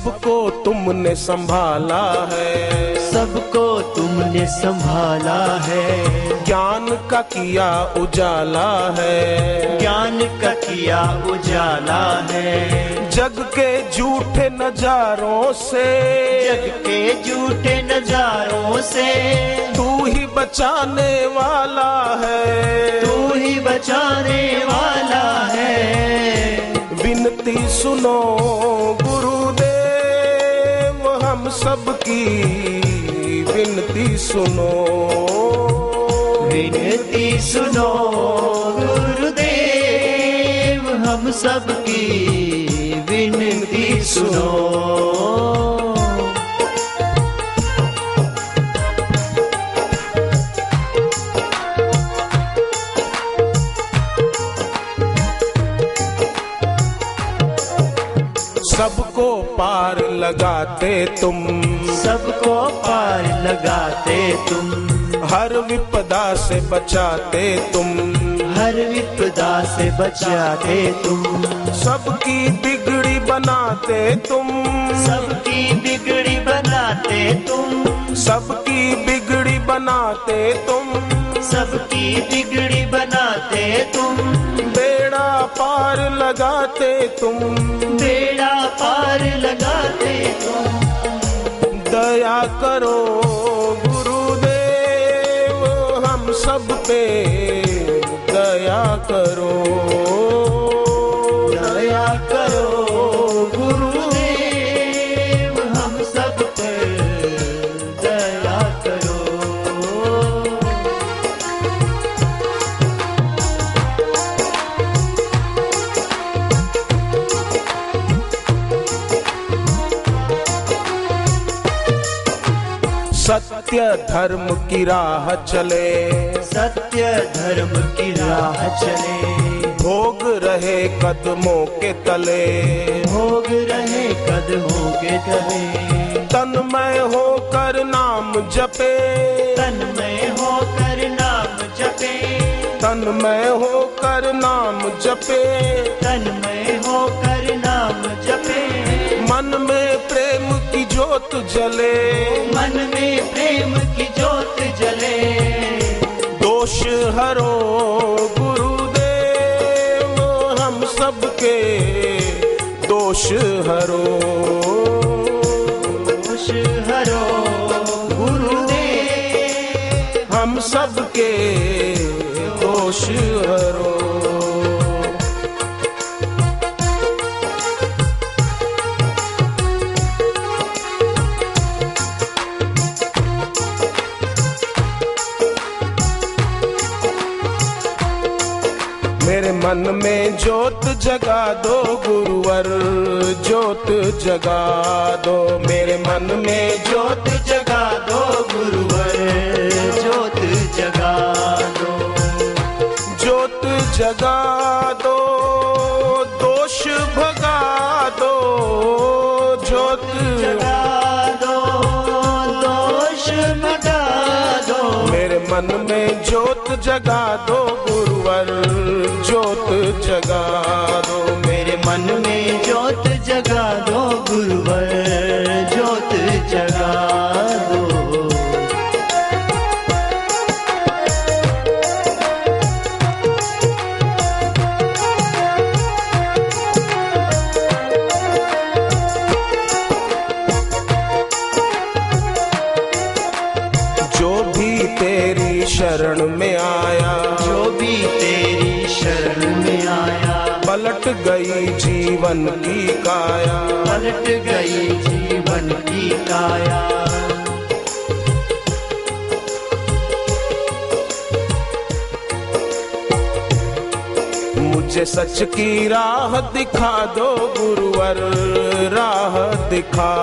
सबको तुमने संभाला है, सबको तुमने संभाला है। ज्ञान का किया उजाला है, ज्ञान का किया उजाला है। जग के झूठे नजारों से, जग के झूठे नजारों से तू ही बचाने वाला है, तू ही बचाने वाला है। विनती सुनो गुरुदेव हम सबकी, विनती सुनो, विनती सुनो गुरुदेव हम सबकी, विनती सुनो। सबको पार लगाते तुम, सबको पार लगाते तुम, हर विपदा से बचाते तुम, हर विपदा से बचाते तुम। सबकी बिगड़ी बनाते तुम, सबकी बिगड़ी बनाते तुम, सबकी बिगड़ी बनाते तुम, सबकी बिगड़ी बनाते तुम। बेड़ा पार लगाते तुम, बेड़ा पार लगाते तुम। दया करो गुरुदेव हम सब पे, दया करो, दया करो गुरुदेव हम सब पे, दया करो। सत्य धर्म की राह चले, सत्य धर्म की राह चले, भोग रहे कदमों के तले, भोग रहे कदमों के तले। तन्मय होकर नाम जपे, तन्मय होकर नाम जपे, तन्मय होकर नाम जपे, तन्मय होकर नाम जपे। मन में प्रेम की जोत जले, मन में प्रेम की जोत जले। दोष हरो गुरुदेव हम सबके, दोष हरो, दोष हरो गुरुदेव हम सबके दोष हरो। मेरे मन में जोत जगा दो गुरुवर, जोत जगा दो, मेरे मन में जोत जगा दो गुरुवर, जोत जगा दो, जोत जगा दो, दोष भगा दो, जोत जगा दो, दोष भगा दो। मेरे मन में जोत जगा दो गुरुवर, जोत जगा दो, मेरे मन में जोत जगा दो गुरुवर, जोत जगा दो। जो भी तेरी शरण में आया, जो भी तेरी शरण में आया, पलट गई जीवन की काया, पलट गई जीवन की काया। मुझे सच की राह दिखा दो गुरुवर, राह दिखा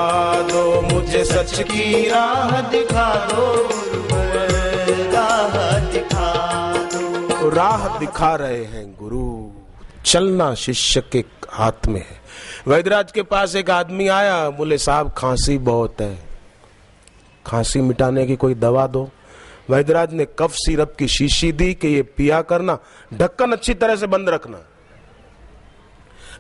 दो, मुझे सच की राह दिखा दो गुरुवर, राह दिखा दो। राह दिखा रहे हैं गुरु, चलना शिष्य के हाथ में है। वैद्यराज के पास एक आदमी आया, बोले साहब खांसी बहुत है, खांसी मिटाने की कोई दवा दो। वैद्यराज ने कफ सिरप की शीशी दी कि ये पिया करना, ढक्कन अच्छी तरह से बंद रखना।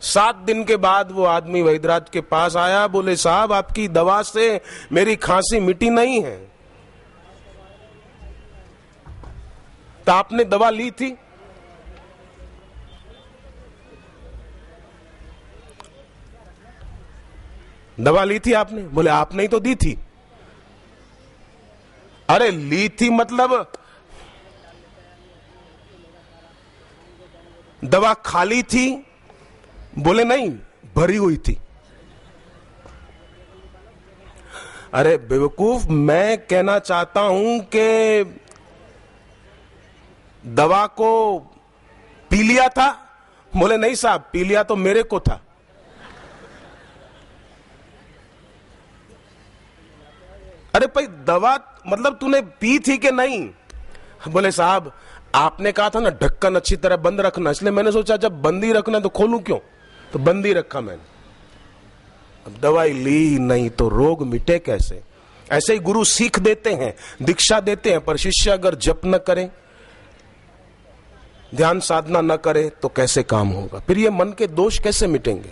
7 दिन के बाद वो आदमी वैद्यराज के पास आया, बोले साहब आपकी दवा से मेरी खांसी मिटी नहीं है। तो आपने दवा ली थी? दवा ली थी आपने? बोले आपने ही तो दी थी। अरे ली थी मतलब दवा खाली थी? बोले नहीं, भरी हुई थी। अरे बेवकूफ, मैं कहना चाहता हूं कि दवा को पी लिया था? बोले नहीं साहब, पी लिया तो मेरे को था। अरे भाई दवा मतलब तूने पी थी कि नहीं? बोले साहब आपने कहा था ना ढक्कन अच्छी तरह बंद रखना, इसलिए मैंने सोचा जब बंद ही रखना तो खोलूं क्यों, तो बंद ही रखा मैंने। अब दवाई ली नहीं तो रोग मिटे कैसे? ऐसे ही गुरु सीख देते हैं, दीक्षा देते हैं, पर शिष्य अगर जप न करे, ध्यान साधना न करे तो कैसे काम होगा? फिर ये मन के दोष कैसे मिटेंगे?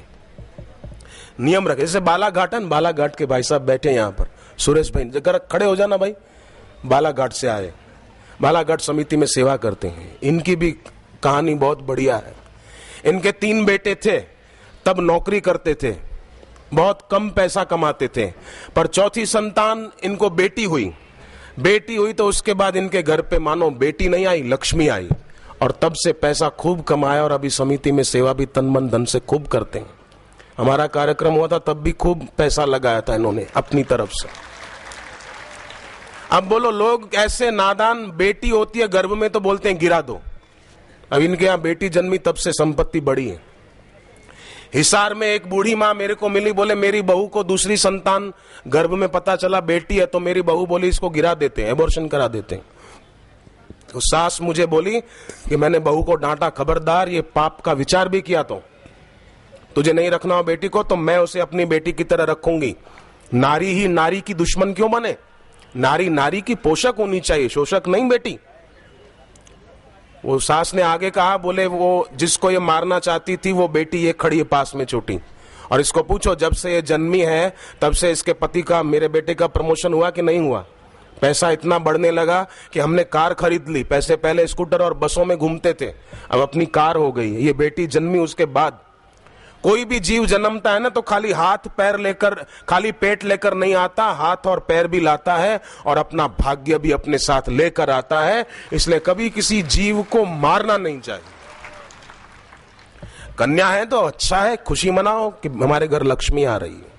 नियम रखे। जैसे बालाघाट है, बालाघाट के भाई साहब बैठे यहां पर, सुरेश भाई, जरा खड़े हो जाना भाई। बालाघाट से आए, बालाघाट समिति में सेवा करते हैं। इनकी भी कहानी बहुत बढ़िया है। इनके 3 बेटे थे, तब नौकरी करते थे, बहुत कम पैसा कमाते थे, पर चौथी संतान इनको बेटी हुई। बेटी हुई तो उसके बाद इनके घर पे मानो बेटी नहीं आई, लक्ष्मी आई, और तब से पैसा खूब कमाया और अभी समिति में सेवा भी तन मन धन से खूब करते हैं। हमारा कार्यक्रम हुआ था तब भी खूब पैसा लगाया था इन्होंने अपनी तरफ से। अब बोलो, लोग ऐसे नादान, बेटी होती है गर्भ में तो बोलते हैं गिरा दो। अब इनके यहां बेटी जन्मी तब से संपत्ति बढ़ी है। हिसार में एक बूढ़ी मां मेरे को मिली, बोले मेरी बहू को दूसरी संतान गर्भ में पता चला बेटी है, तो मेरी बहू बोली इसको गिरा देते हैं, एबॉर्शन करा देते हैं। तो सास मुझे बोली कि मैंने बहू को डांटा, खबरदार ये पाप का विचार भी किया तो तुझे नहीं रखना हो बेटी को तो मैं उसे अपनी बेटी की तरह रखूंगी। नारी ही नारी की दुश्मन क्यों बने? नारी नारी की पोषक होनी चाहिए, शोषक नहीं बेटी। वो सास ने आगे कहा, बोले वो जिसको ये मारना चाहती थी वो बेटी ये खड़ी है पास में छोटी, और इसको पूछो जब से ये जन्मी है तब से इसके पति का, मेरे बेटे का प्रमोशन हुआ कि नहीं हुआ? पैसा इतना बढ़ने लगा कि हमने कार खरीद ली। पैसे पहले स्कूटर और बसों में घूमते थे, अब अपनी कार हो गई। ये बेटी जन्मी उसके बाद। कोई भी जीव जन्मता है ना तो खाली हाथ पैर लेकर, खाली पेट लेकर नहीं आता, हाथ और पैर भी लाता है और अपना भाग्य भी अपने साथ लेकर आता है। इसलिए कभी किसी जीव को मारना नहीं चाहिए। कन्या है तो अच्छा है, खुशी मनाओ कि हमारे घर लक्ष्मी आ रही है।